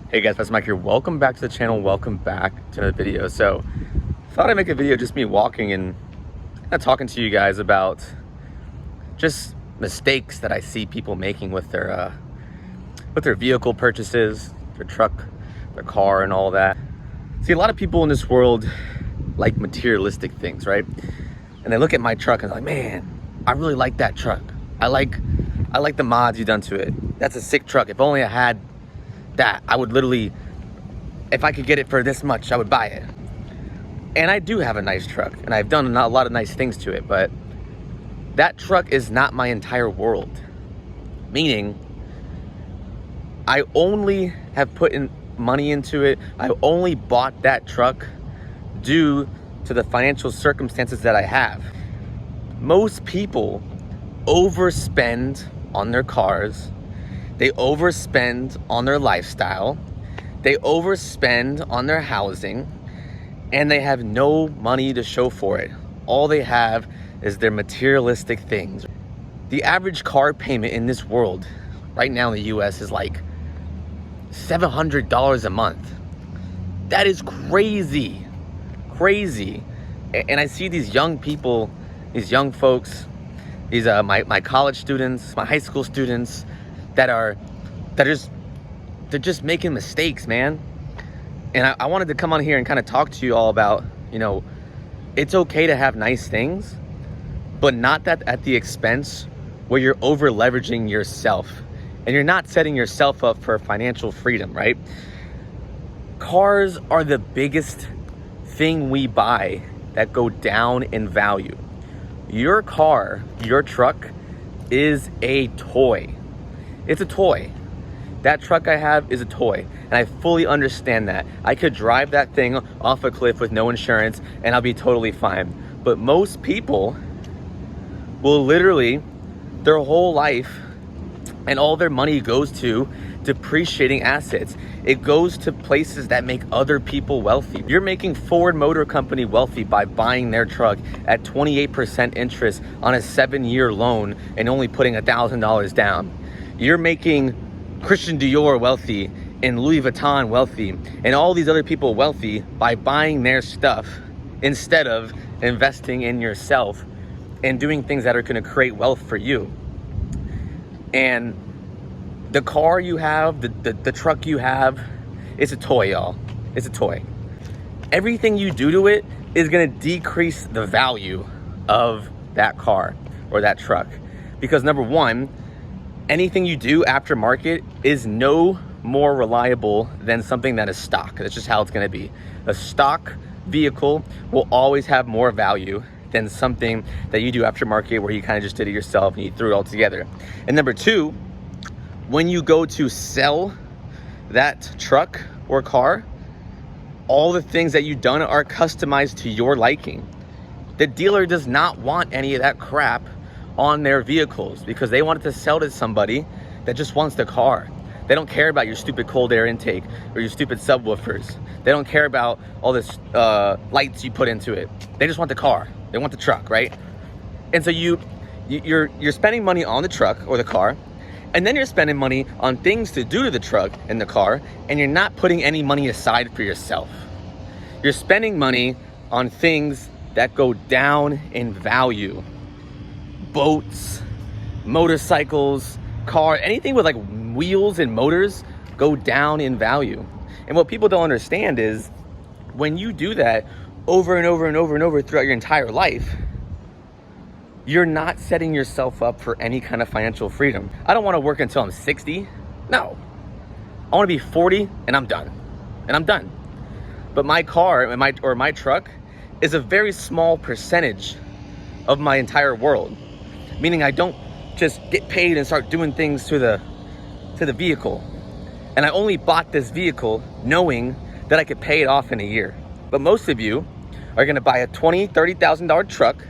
Hey guys, that's Mike here. Welcome back to the channel. Welcome back to another video. So, thought I'd make a video just me walking and talking to you guys about just mistakes that I see people making with their vehicle purchases, their truck, their car, and all that. See, a lot of people in this world like materialistic things, right? And they look at my truck and they're like, man, I really like that truck. I like the mods you've done to it. That's a sick truck. If only I had that, I would literally, if I could get it for this much, I would buy it. And I do have a nice truck, and I've done a lot of nice things to it, but that truck is not my entire world. Meaning, I only have put in money into it. I only bought that truck due to the financial circumstances that I have. Most people overspend on their cars. They overspend on their lifestyle, they overspend on their housing, and they have no money to show for it. All they have is their materialistic things. The average car payment in this world, right now in the US, is like $700 a month. That is crazy, crazy. And I see these young people, these young folks, these my college students, my high school students, they're just making mistakes, man. And I wanted to come on here and kind of talk to you all about, it's okay to have nice things, but not that at the expense where you're over leveraging yourself and you're not setting yourself up for financial freedom, right? Cars are the biggest thing we buy that go down in value. Your car, your truck is a toy. It's a toy. That truck I have is a toy, and I fully understand that. I could drive that thing off a cliff with no insurance and I'll be totally fine. But most people will literally, their whole life and all their money goes to depreciating assets. It goes to places that make other people wealthy. You're making Ford Motor Company wealthy by buying their truck at 28% interest on a 7-year loan and only putting $1,000 down. You're making Christian Dior wealthy and Louis Vuitton wealthy and all these other people wealthy by buying their stuff instead of investing in yourself and doing things that are going to create wealth for you. And the car you have, the truck you have, it's a toy, y'all. It's a toy. Everything you do to it is going to decrease the value of that car or that truck. Because number one, anything you do aftermarket is no more reliable than something that is stock. That's just how it's going to be. A stock vehicle will always have more value than something that you do aftermarket where you kind of just did it yourself and you threw it all together. And number two, when you go to sell that truck or car, all the things that you've done are customized to your liking. The dealer does not want any of that crap on their vehicles because they want it to sell to somebody that just wants the car. They don't care about your stupid cold air intake or your stupid subwoofers. They don't care about all this lights you put into it. They just want the car. They want the truck, right? And so you're spending money on the truck or the car, and then you're spending money on things to do to the truck and the car, and you're not putting any money aside for yourself. You're spending money on things that go down in value. Boats, motorcycles, car, anything with like wheels and motors go down in value. And what people don't understand is when you do that over and over and over and over throughout your entire life, you're not setting yourself up for any kind of financial freedom. I don't want to work until I'm 60. No. I want to be 40 and I'm done. And I'm done. But my car and my truck is a very small percentage of my entire world. Meaning I don't just get paid and start doing things to the vehicle. And I only bought this vehicle knowing that I could pay it off in a year. But most of you are gonna buy a $20,000, $30,000 truck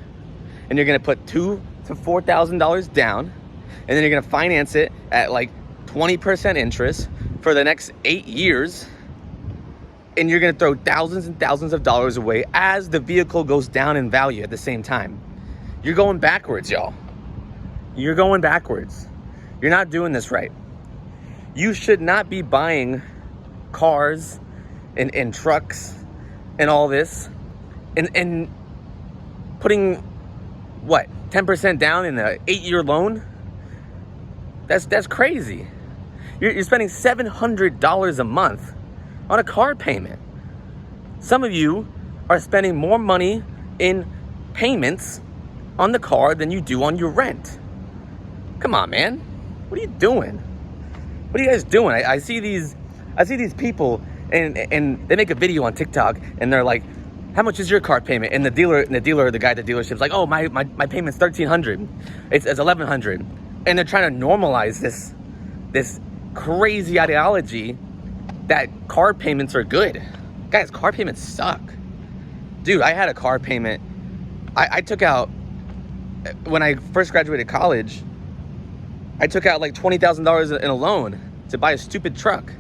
and you're gonna put $2,000 to $4,000 down, and then you're gonna finance it at like 20% interest for the next 8 years, and you're gonna throw thousands and thousands of dollars away as the vehicle goes down in value at the same time. You're going backwards, y'all. You're going backwards. You're not doing this right. You should not be buying cars and trucks and all this, and putting what, 10% down in an 8-year loan? That's crazy. You're spending $700 a month on a car payment. Some of you are spending more money in payments on the car than you do on your rent. Come on, man. What are you doing? What are you guys doing? I see these people and they make a video on TikTok and they're like, how much is your car payment? And the guy at the dealership's like, oh, my payment's $1,300. It's $1,100. And they're trying to normalize this crazy ideology that car payments are good. Guys, car payments suck. Dude, I had a car payment. I took out, when I first graduated college, I took out like $20,000 in a loan to buy a stupid truck.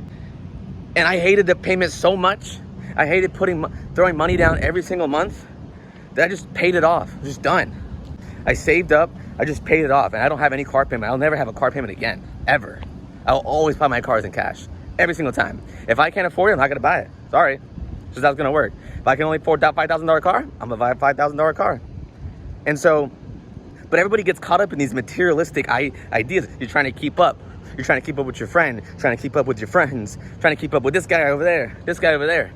And I hated the payment so much. I hated throwing money down every single month that I just paid it off. Just done. I saved up. I just paid it off. And I don't have any car payment. I'll never have a car payment again. Ever. I'll always buy my cars in cash. Every single time. If I can't afford it, I'm not going to buy it. Sorry. It's just how it's going to work. If I can only afford that $5,000 car, I'm going to buy a $5,000 car. And so, but everybody gets caught up in these materialistic ideas. You're trying to keep up. You're trying to keep up with your friend. Trying to keep up with your friends. Trying to keep up with this guy over there. This guy over there.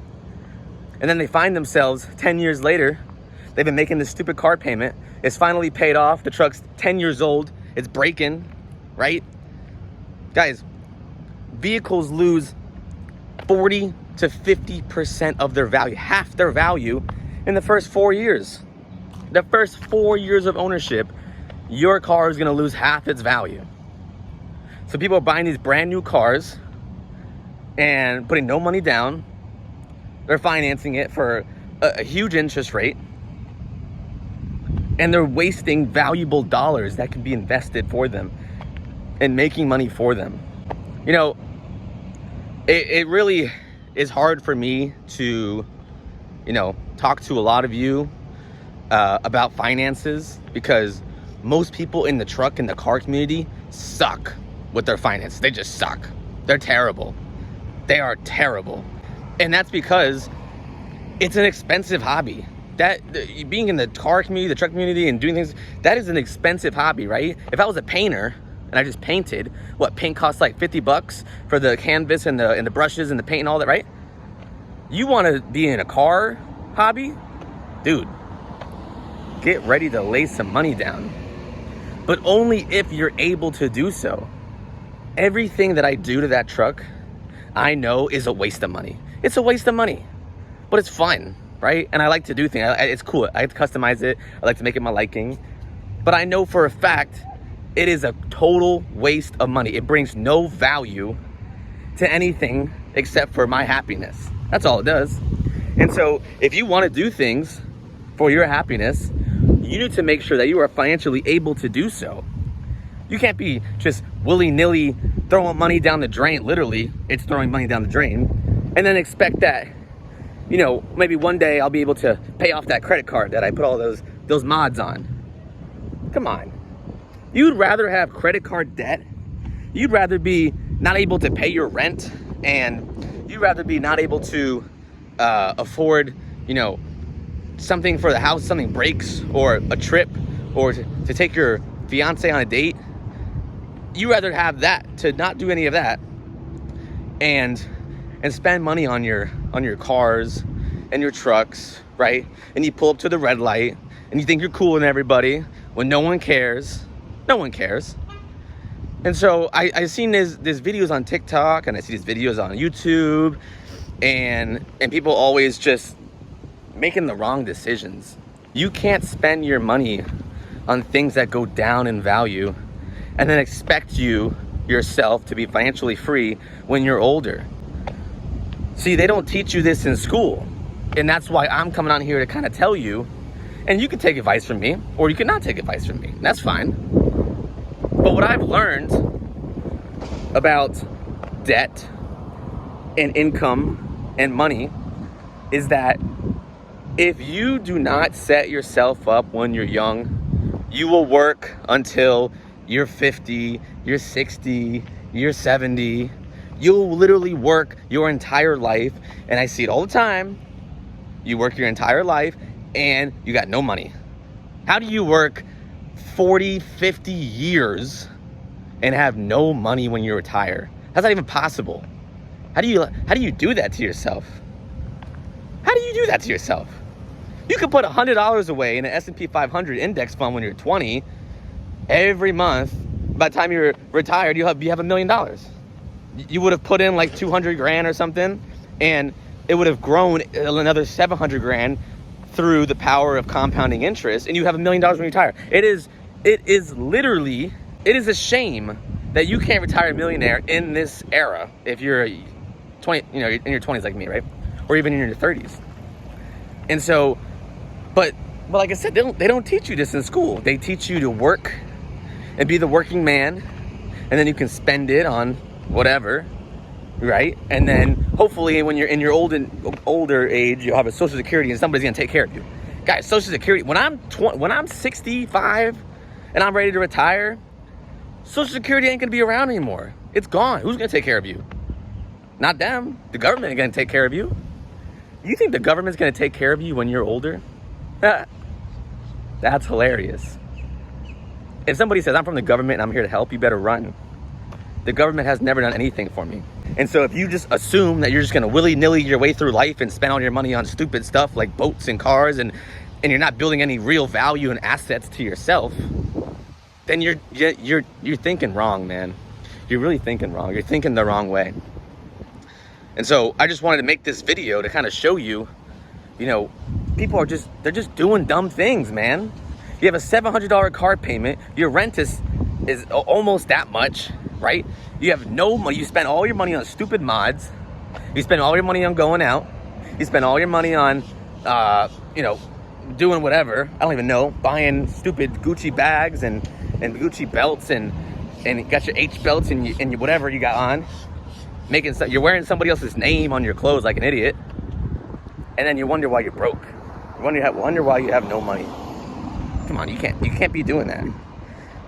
And then they find themselves 10 years later, they've been making this stupid car payment. It's finally paid off. The truck's 10 years old. It's breaking, right? Guys, vehicles lose 40 to 50% of their value, half their value in the first 4 years. The first 4 years of ownership, your car is gonna lose half its value. So people are buying these brand new cars and putting no money down. They're financing it for a huge interest rate. And they're wasting valuable dollars that could be invested for them and making money for them. You know, it really is hard for me to, you know, talk to a lot of you about finances, because most people in the truck and the car community suck with their finances. They just suck. They're terrible. They are terrible. And that's because it's an expensive hobby. That being in the car community, the truck community, and doing things, that is an expensive hobby, right? If I was a painter and I just painted, what, paint costs like $50 for the canvas and the brushes and the paint and all that, right? You want to be in a car hobby? Dude, get ready to lay some money down. But only if you're able to do so. Everything that I do to that truck, I know is a waste of money. It's a waste of money, but it's fun, right? And I like to do things. It's cool. I like to customize it. I like to make it my liking. But I know for a fact, it is a total waste of money. It brings no value to anything except for my happiness. That's all it does. And so if you want to do things for your happiness, you need to make sure that you are financially able to do so. You can't be just willy-nilly throwing money down the drain. Literally, it's throwing money down the drain. And then expect that, you know, maybe one day I'll be able to pay off that credit card that I put all those mods on. Come on. You'd rather have credit card debt. You'd rather be not able to pay your rent, and you'd rather be not able to afford, you know, something for the house, something breaks, or a trip, or to take your fiance on a date. You rather have that, to not do any of that, and spend money on your cars and your trucks, right? And you pull up to the red light and you think you're cooler than everybody when no one cares. No one cares. And so I've seen these videos on TikTok, and I see these videos on YouTube, and people always just making the wrong decisions. You can't spend your money on things that go down in value and then expect yourself to be financially free when you're older. See, they don't teach you this in school. And that's why I'm coming on here to kind of tell you, and you can take advice from me, or you can not take advice from me. That's fine. But what I've learned about debt and income and money is that if you do not set yourself up when you're young, you will work until you're 50, you're 60, you're 70. You'll literally work your entire life, and I see it all the time. You work your entire life and you got no money. How do you work 40, 50 years and have no money when you retire? How's that even possible? How do you do that to yourself? How do you do that to yourself? You could put $100 away in an S&P 500 index fund when you're 20. Every month, by the time you're retired, you have $1 million. You would have put in like 200 grand or something, and it would have grown another 700 grand through the power of compounding interest, and you have $1 million when you retire. It is a shame that you can't retire a millionaire in this era if you're 20, you know, in your 20s like me, right? Or even in your 30s. And so, but like I said, they don't teach you this in school. They teach you to work and be the working man, and then you can spend it on whatever, right? And then hopefully when you're in your older age, you'll have a Social Security and somebody's gonna take care of you. Guys, Social Security, when I'm 65 and I'm ready to retire, Social Security ain't gonna be around anymore. It's gone. Who's gonna take care of you? Not them. The government ain't gonna take care of you. You think the government's gonna take care of you when you're older? That's hilarious. If somebody says, I'm from the government and I'm here to help, you better run. The government has never done anything for me. And so if you just assume that you're just gonna willy-nilly your way through life and spend all your money on stupid stuff like boats and cars, and you're not building any real value and assets to yourself, then you're thinking wrong, man. You're really thinking wrong. You're thinking the wrong way. And so I just wanted to make this video to kind of show you, you know, people they're just doing dumb things, man. You have a $700 car payment. Your rent is almost that much, right? You have no money. You spend all your money on stupid mods. You spend all your money on going out. You spend all your money on, you know, doing whatever. I don't even know, buying stupid Gucci bags and Gucci belts and you got your H belts and whatever you got on. You're wearing somebody else's name on your clothes like an idiot. And then you wonder why you're broke. You wonder why you have no money. Come on, you can't be doing that.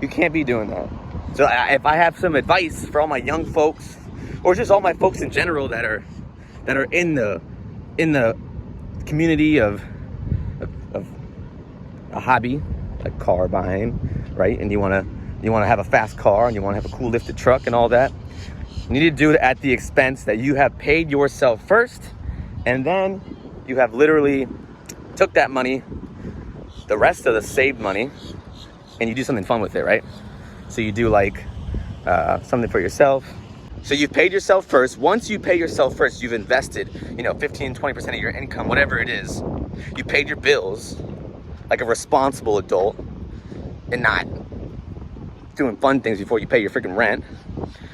You can't be doing that. So if I have some advice for all my young folks, or just all my folks in general that are in the community of a hobby, like car buying, right? And you wanna have a fast car and you wanna have a cool lifted truck and all that, you need to do it at the expense that you have paid yourself first, and then you have literally took that money, the rest of the saved money, and you do something fun with it, right? So you do like something for yourself. So you've paid yourself first. Once you pay yourself first, you've invested, 15, 20% of your income, whatever it is. You paid your bills like a responsible adult and not doing fun things before you pay your freaking rent,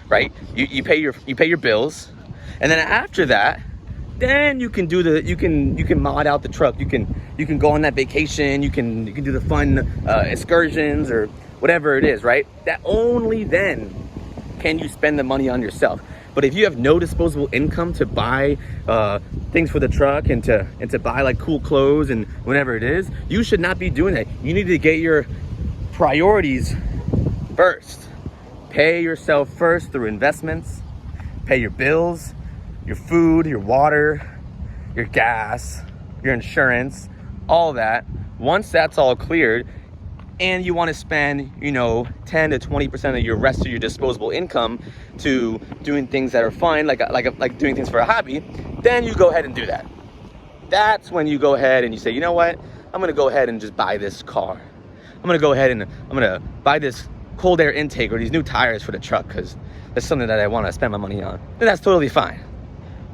right? You pay your bills, and then after that, then you can mod out the truck. You can go on that vacation. You can do the fun excursions or whatever it is, right? That only then can you spend the money on yourself. But if you have no disposable income to buy things for the truck and to buy like cool clothes and whatever it is, you should not be doing that. You need to get your priorities first. Pay yourself first through investments. Pay your bills, your food, your water, your gas, your insurance, all that. Once that's all cleared, and you want to spend, 10 to 20% of your rest of your disposable income to doing things that are fun, like doing things for a hobby, then you go ahead and do that. That's when you go ahead and you say, you know what? I'm going to go ahead and just buy this car. I'm going to go ahead and I'm going to buy this cold air intake or these new tires for the truck because that's something that I want to spend my money on. And that's totally fine.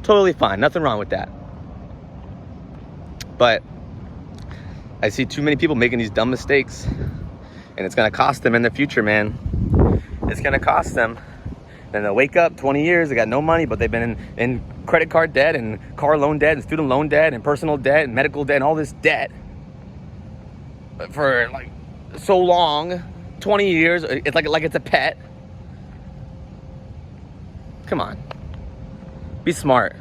Totally fine. Nothing wrong with that. But I see too many people making these dumb mistakes, and it's gonna cost them in the future, man. It's gonna cost them. Then they'll wake up 20 years, they got no money, but they've been in credit card debt and car loan debt and student loan debt and personal debt and medical debt and all this debt for like so long, 20 years. It's like it's a pet. Come on. Be smart.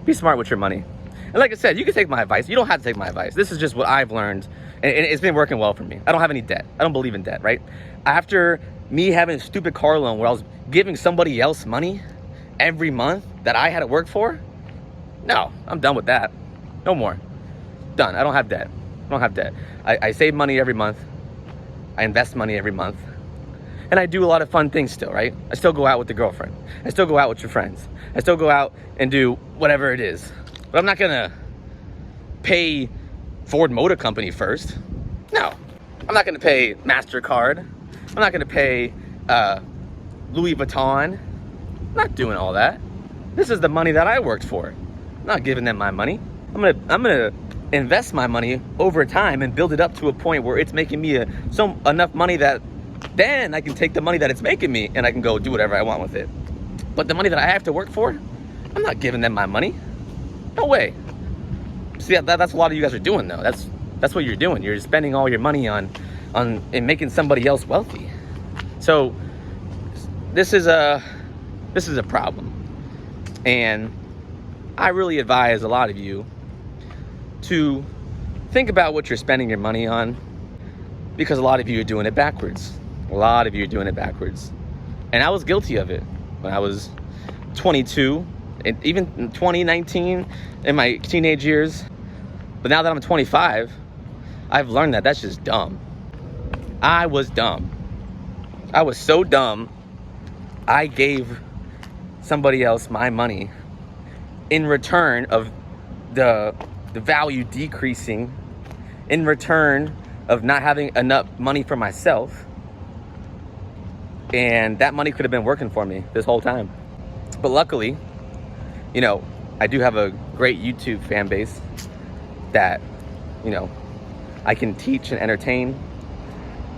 Be smart with your money. And like I said, you can take my advice. You don't have to take my advice. This is just what I've learned, and it's been working well for me. I don't have any debt. I don't believe in debt, right? After me having a stupid car loan where I was giving somebody else money every month that I had to work for? No, I'm done with that. No more. Done. I don't have debt. I save money every month. I invest money every month. And I do a lot of fun things still, right? I still go out with the girlfriend. I still go out with your friends. I still go out and do whatever it is. But I'm not gonna pay Ford Motor Company first. No. I'm not gonna pay MasterCard. I'm not gonna pay Louis Vuitton. I'm not doing all that. This is the money that I worked for. I'm not giving them my money. I'm gonna invest my money over time and build it up to a point where it's making me enough money that then I can take the money that it's making me and I can go do whatever I want with it. But the money that I have to work for, I'm not giving them my money. No way. See, that's a lot of you guys are doing though. That's what you're doing. You're spending all your money on and making somebody else wealthy. So this is a problem. And I really advise a lot of you to think about what you're spending your money on, because a lot of you are doing it backwards. A lot of you are doing it backwards. And I was guilty of it when I was 22, and even in 2019, in my teenage years. But now that I'm 25, I've learned that that's just dumb. I was dumb. I was so dumb, I gave somebody else my money in return of the value decreasing, in return of not having enough money for myself. And that money could have been working for me this whole time. But luckily, you know, I do have a great YouTube fan base that, you know, I can teach and entertain.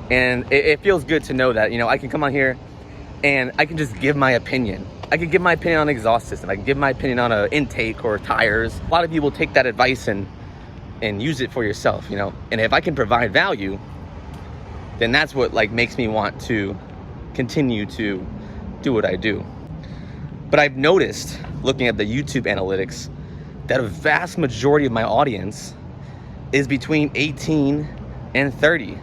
And it feels good to know that, you know, I can come on here and I can just give my opinion. I can give my opinion on an exhaust system. I can give my opinion on an intake or tires. A lot of you will take that advice and use it for yourself, you know. And if I can provide value, then that's what like makes me want to continue to do what I do. But I've noticed, looking at the YouTube analytics, that a vast majority of my audience is between 18 and 30.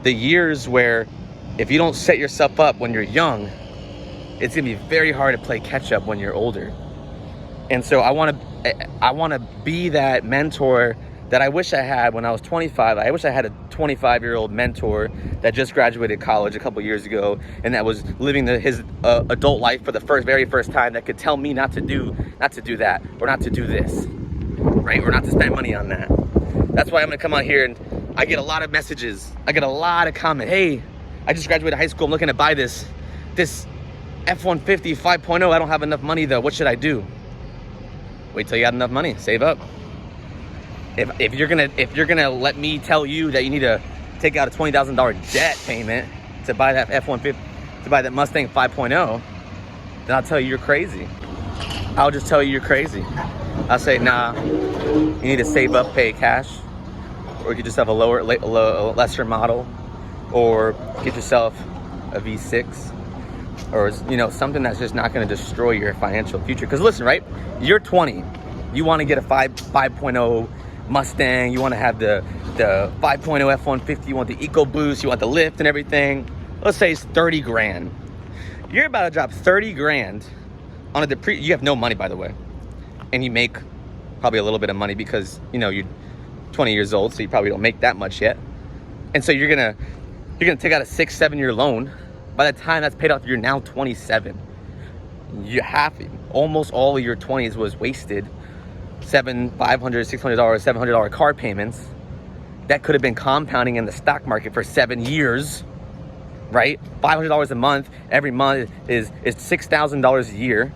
The years where if you don't set yourself up when you're young, it's gonna be very hard to play catch up when you're older. And so I wanna be that mentor that I wish I had when I was 25. I wish I had a 25-year-old mentor that just graduated college a couple years ago and that was living his adult life for the very first time, that could tell me not to do that, or not to do this, right? Or not to spend money on that. That's why I'm gonna come out here, and I get a lot of messages. I get a lot of comments. Hey, I just graduated high school. I'm looking to buy this F150 5.0. I don't have enough money though. What should I do? Wait till you have enough money. Save up. If you're gonna let me tell you that you need to take out a $20,000 debt payment to buy that F150, to buy that Mustang 5.0, then I'll tell you you're crazy. I'll just tell you you're crazy. I'll say, nah, you need to save up, pay cash, or get yourself a lesser model, or get yourself a V6, or, you know, something that's just not going to destroy your financial future. Because listen, right? You're 20. You want to get a 5.0 Mustang. You want to have the 5.0 F-150. You want the EcoBoost. You want the lift and everything. Let's say it's 30 grand. You're about to drop 30 grand on you have no money, by the way. And you make probably a little bit of money because, you know, you're 20 years old, so you probably don't make that much yet. And so you're gonna take out a 6-7 year loan. By the time that's paid off, you're now 27. Almost all of your 20s was wasted. $500, $600, $700 car payments that could have been compounding in the stock market for 7 years, right? $500 a month every month is $6,000 a year,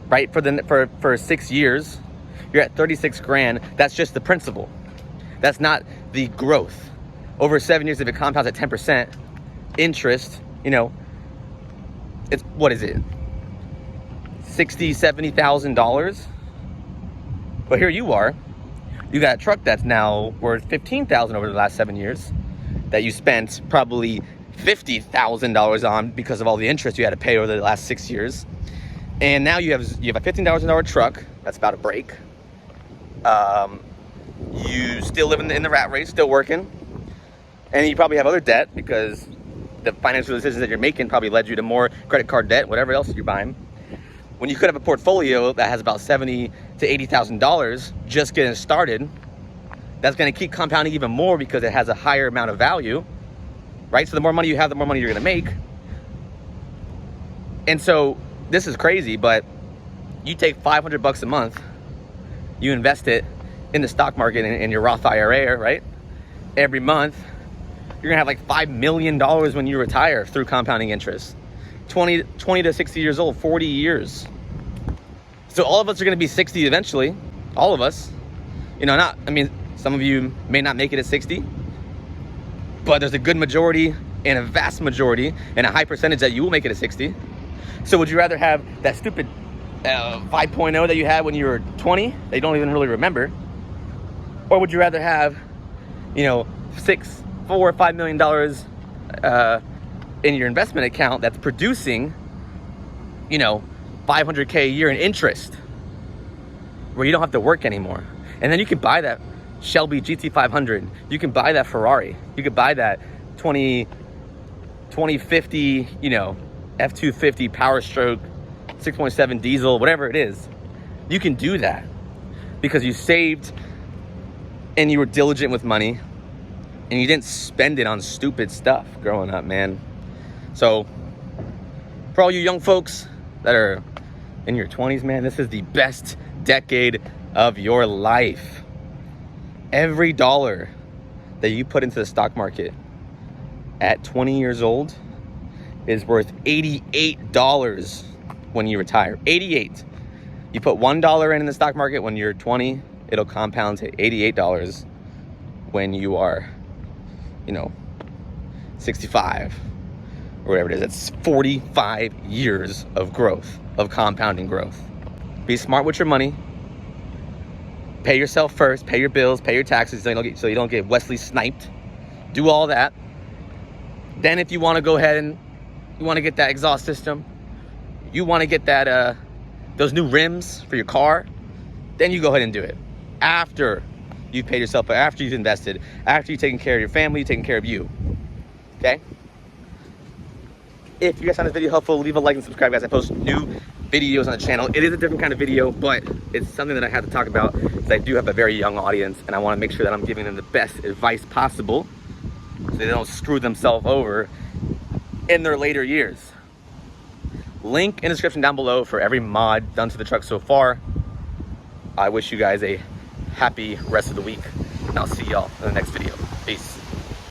right? For 6 years, you're at 36 grand. That's just the principal. That's not the growth. Over 7 years, if it compounds at 10% interest, you know, it's, what is it? $60,000, $70,000. But here you are, you got a truck that's now worth $15,000 over the last 7 years that you spent probably $50,000 on because of all the interest you had to pay over the last 6 years. And now you have a $15,000 truck that's about to break. You still live in the rat race, still working. And you probably have other debt because the financial decisions that you're making probably led you to more credit card debt, whatever else you're buying. when you could have a portfolio that has about $70,000 to $80,000 just getting started, that's going to keep compounding even more because it has a higher amount of value, right? So the more money you have, the more money you're going to make. And so this is crazy, but you take $500 a month, you invest it in the stock market in your Roth IRA, right? Every month, you're gonna have like $5 million when you retire through compounding interest. 20 to 60 years old, 40 years. So all of us are gonna be 60 eventually, all of us. You know, some of you may not make it at 60, but there's a good majority and a vast majority and a high percentage that you will make it at 60. So would you rather have that stupid 5.0 that you had when you were 20 that you don't even really remember? Or would you rather have, you know, $4 or $5 million in your investment account that's producing, you know, $500K a year in interest, where you don't have to work anymore? And then you can buy that Shelby GT500. You can buy that Ferrari. You could buy that 2050, you know, F250 Power Stroke 6.7 diesel, whatever it is. You can do that because you saved and you were diligent with money and you didn't spend it on stupid stuff growing up, man. So for all you young folks that are in your 20s, man, this is the best decade of your life. Every dollar that you put into the stock market at 20 years old is worth $88 when you retire. 88. You put $1 in the stock market when you're 20, it'll compound to $88 when you are, you know, 65 or whatever it is. That's 45 years of growth, of compounding growth. Be smart with your money. Pay yourself first, pay your bills, pay your taxes so you don't get Wesley sniped. Do all that. Then if you want to go ahead and you want to get that exhaust system, you want to get that those new rims for your car, then you go ahead and do it. After you've paid yourself, after you've invested, after you've taken care of your family, taken care of you. Okay? If you guys found this video helpful, leave a like and subscribe, guys. I post new videos on the channel. It is a different kind of video, but it's something that I had to talk about because I do have a very young audience and I want to make sure that I'm giving them the best advice possible so they don't screw themselves over in their later years. Link in the description down below for every mod done to the truck so far. I wish you guys a happy rest of the week, and I'll see y'all in the next video. Peace.